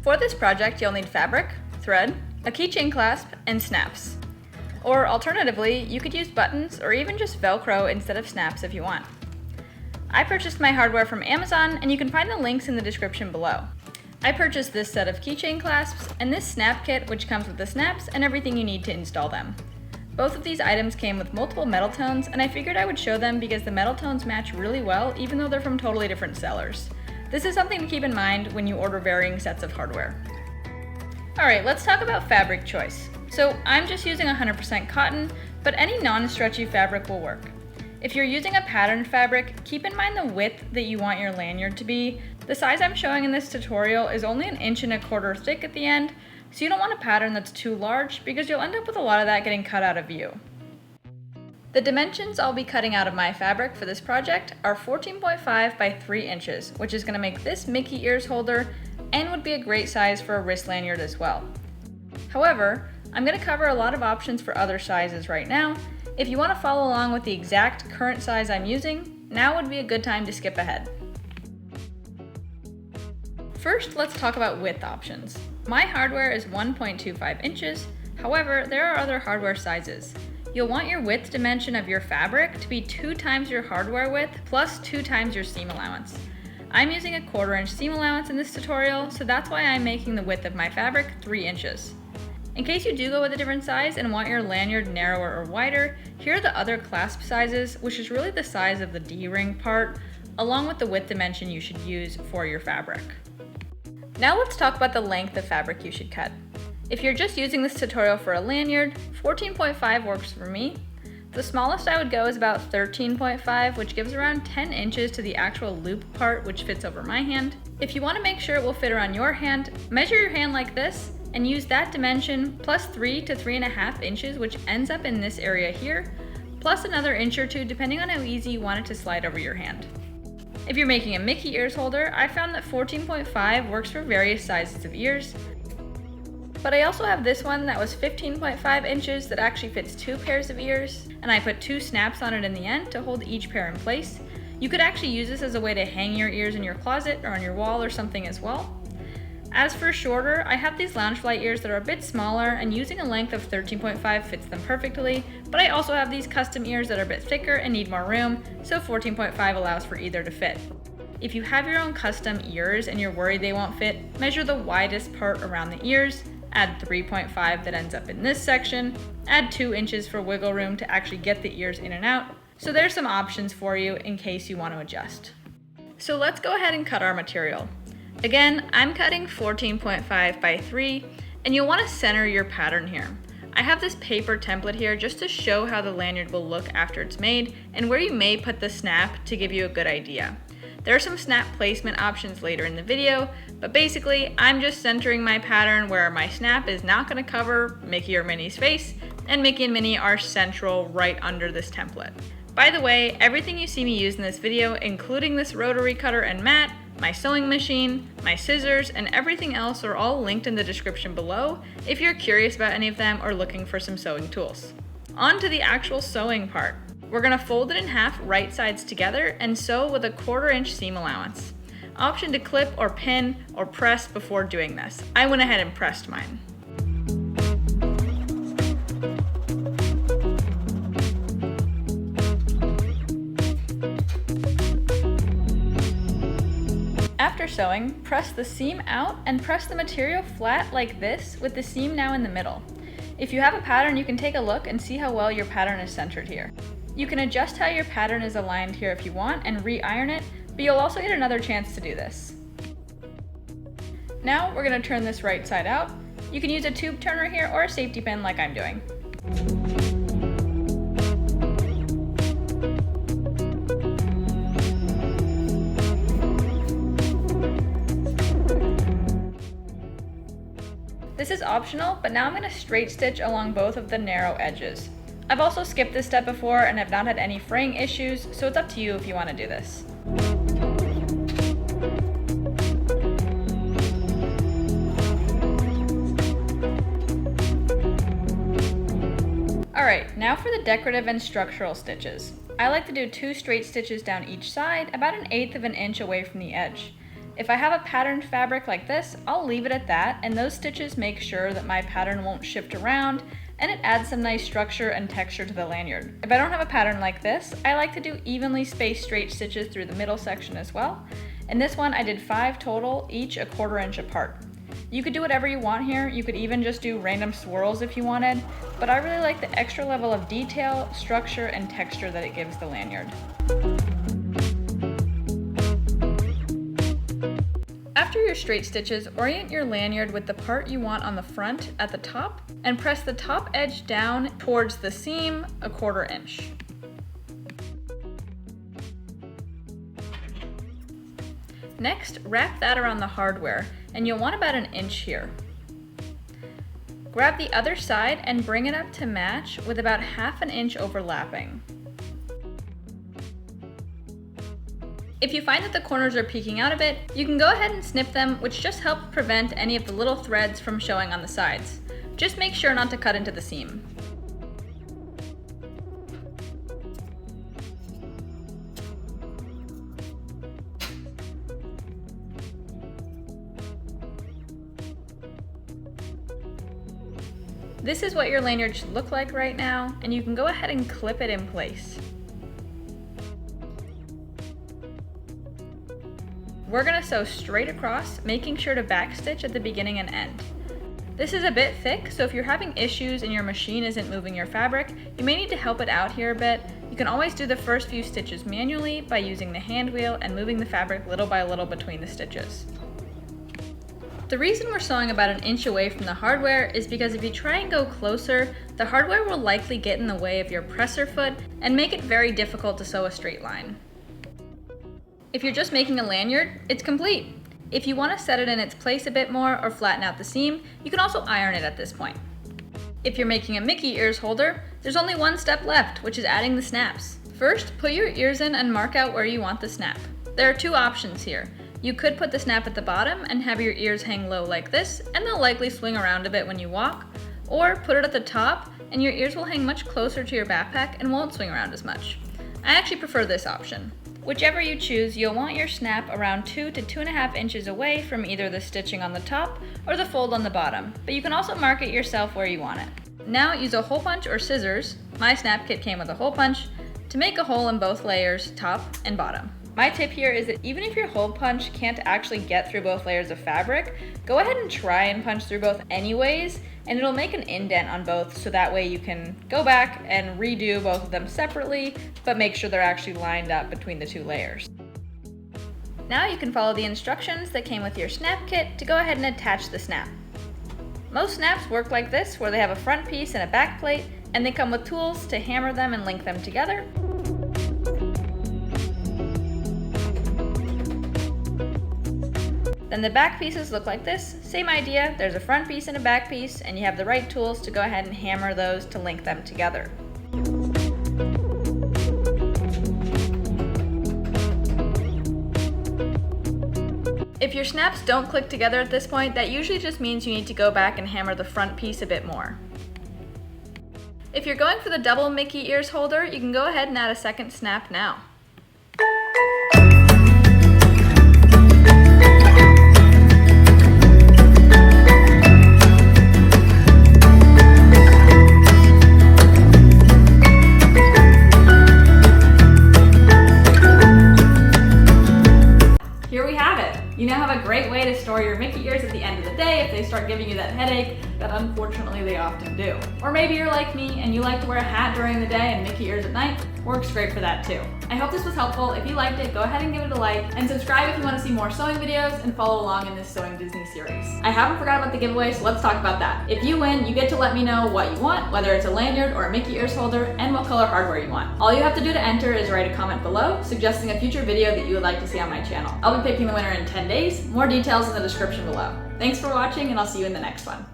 For this project, you'll need fabric, thread, a keychain clasp, and snaps. Or alternatively, you could use buttons or even just Velcro instead of snaps if you want. I purchased my hardware from Amazon, and you can find the links in the description below. I purchased this set of keychain clasps and this snap kit, which comes with the snaps and everything you need to install them. Both of these items came with multiple metal tones, and I figured I would show them because the metal tones match really well even though they're from totally different sellers. This is something to keep in mind when you order varying sets of hardware. Alright, let's talk about fabric choice. So I'm just using 100% cotton, but any non-stretchy fabric will work. If you're using a patterned fabric, keep in mind the width that you want your lanyard to be. The size I'm showing in this tutorial is only 1.25 inches thick at the end, so you don't want a pattern that's too large because you'll end up with a lot of that getting cut out of view. The dimensions I'll be cutting out of my fabric for this project are 14.5 by 3 inches, which is going to make this Mickey ears holder and would be a great size for a wrist lanyard as well. However, I'm going to cover a lot of options for other sizes right now. If you want to follow along with the exact current size I'm using, now would be a good time to skip ahead. First, let's talk about width options. My hardware is 1.25 inches, however, there are other hardware sizes. You'll want your width dimension of your fabric to be 2 times your hardware width plus 2 times your seam allowance. I'm using a 1/4 inch seam allowance in this tutorial, so that's why I'm making the width of my fabric 3 inches. In case you do go with a different size and want your lanyard narrower or wider, here are the other clasp sizes, which is really the size of the D-ring part, along with the width dimension you should use for your fabric. Now let's talk about the length of fabric you should cut. If you're just using this tutorial for a lanyard, 14.5 works for me. The smallest I would go is about 13.5, which gives around 10 inches to the actual loop part, which fits over my hand. If you want to make sure it will fit around your hand, measure your hand like this and use that dimension plus 3 to 3.5 inches, which ends up in this area here, plus another inch or 2 depending on how easy you want it to slide over your hand. If you're making a Mickey ears holder, I found that 14.5 works for various sizes of ears, but I also have this one that was 15.5 inches that actually fits 2 pairs of ears, and I put 2 snaps on it in the end to hold each pair in place. You could actually use this as a way to hang your ears in your closet or on your wall or something as well. As for shorter, I have these Loungefly ears that are a bit smaller, and using a length of 13.5 fits them perfectly, but I also have these custom ears that are a bit thicker and need more room, so 14.5 allows for either to fit. If you have your own custom ears and you're worried they won't fit, measure the widest part around the ears, add 3.5 that ends up in this section, add 2 inches for wiggle room to actually get the ears in and out, so there's some options for you in case you want to adjust. So let's go ahead and cut our material. Again, I'm cutting 14.5 by 3, and you'll want to center your pattern here. I have this paper template here just to show how the lanyard will look after it's made and where you may put the snap to give you a good idea. There are some snap placement options later in the video, but basically I'm just centering my pattern where my snap is not going to cover Mickey or Minnie's face, and Mickey and Minnie are central right under this template. By the way, everything you see me use in this video, including this rotary cutter and mat, my sewing machine, my scissors, and everything else are all linked in the description below if you're curious about any of them or looking for some sewing tools. On to the actual sewing part. We're going to fold it in half right sides together and sew with a 1/4 inch seam allowance. Option to clip or pin or press before doing this. I went ahead and pressed mine. After sewing, press the seam out and press the material flat like this with the seam now in the middle. If you have a pattern, you can take a look and see how well your pattern is centered here. You can adjust how your pattern is aligned here if you want and re-iron it, but you'll also get another chance to do this. Now we're going to turn this right side out. You can use a tube turner here or a safety pin like I'm doing. This is optional, but now I'm going to straight stitch along both of the narrow edges. I've also skipped this step before and have not had any fraying issues, so it's up to you if you want to do this. Alright, now for the decorative and structural stitches. I like to do 2 straight stitches down each side, about 1/8 of an inch away from the edge. If I have a patterned fabric like this, I'll leave it at that, and those stitches make sure that my pattern won't shift around, and it adds some nice structure and texture to the lanyard. If I don't have a pattern like this, I like to do evenly spaced straight stitches through the middle section as well. In this one, I did 5 total, each 1/4 inch apart. You could do whatever you want here. You could even just do random swirls if you wanted, but I really like the extra level of detail, structure, and texture that it gives the lanyard. After your straight stitches, orient your lanyard with the part you want on the front at the top and press the top edge down towards the seam 1/4 inch. Next, wrap that around the hardware, and you'll want about 1 inch here. Grab the other side and bring it up to match with about 1/2 inch overlapping. If you find that the corners are peeking out a bit, you can go ahead and snip them, which just helps prevent any of the little threads from showing on the sides. Just make sure not to cut into the seam. This is what your lanyard should look like right now, and you can go ahead and clip it in place. We're gonna sew straight across, making sure to backstitch at the beginning and end. This is a bit thick, so if you're having issues and your machine isn't moving your fabric, you may need to help it out here a bit. You can always do the first few stitches manually by using the hand wheel and moving the fabric little by little between the stitches. The reason we're sewing about 1 inch away from the hardware is because if you try and go closer, the hardware will likely get in the way of your presser foot and make it very difficult to sew a straight line. If you're just making a lanyard, it's complete. If you want to set it in its place a bit more or flatten out the seam, you can also iron it at this point. If you're making a Mickey ears holder, there's only one step left, which is adding the snaps. First, put your ears in and mark out where you want the snap. There are 2 options here. You could put the snap at the bottom and have your ears hang low like this, and they'll likely swing around a bit when you walk, or put it at the top and your ears will hang much closer to your backpack and won't swing around as much. I actually prefer this option. Whichever you choose, you'll want your snap around 2 to 2.5 inches away from either the stitching on the top or the fold on the bottom, but you can also mark it yourself where you want it. Now use a hole punch or scissors, my snap kit came with a hole punch, to make a hole in both layers, top and bottom. My tip here is that even if your hole punch can't actually get through both layers of fabric, go ahead and try and punch through both anyways, and it'll make an indent on both, so that way you can go back and redo both of them separately, but make sure they're actually lined up between the 2 layers. Now you can follow the instructions that came with your snap kit to go ahead and attach the snap. Most snaps work like this, where they have a front piece and a back plate, and they come with tools to hammer them and link them together. Then the back pieces look like this. Same idea, there's a front piece and a back piece, and you have the right tools to go ahead and hammer those to link them together. If your snaps don't click together at this point, that usually just means you need to go back and hammer the front piece a bit more. If you're going for the double Mickey ears holder, you can go ahead and add a second snap now. You now have a great way to store your Mickey ears at the end of the day if they start giving you that headache that unfortunately they often do. Or maybe you're like me and you like to wear a hat during the day and Mickey ears at night. Works great for that too. I hope this was helpful. If you liked it, go ahead and give it a like and subscribe if you want to see more sewing videos and follow along in this Sewing Disney series. I haven't forgot about the giveaway, so let's talk about that. If you win, you get to let me know what you want, whether it's a lanyard or a Mickey ears holder, and what color hardware you want. All you have to do to enter is write a comment below suggesting a future video that you would like to see on my channel. I'll be picking the winner in 10 days. More details in the description below. Thanks for watching, and I'll see you in the next one.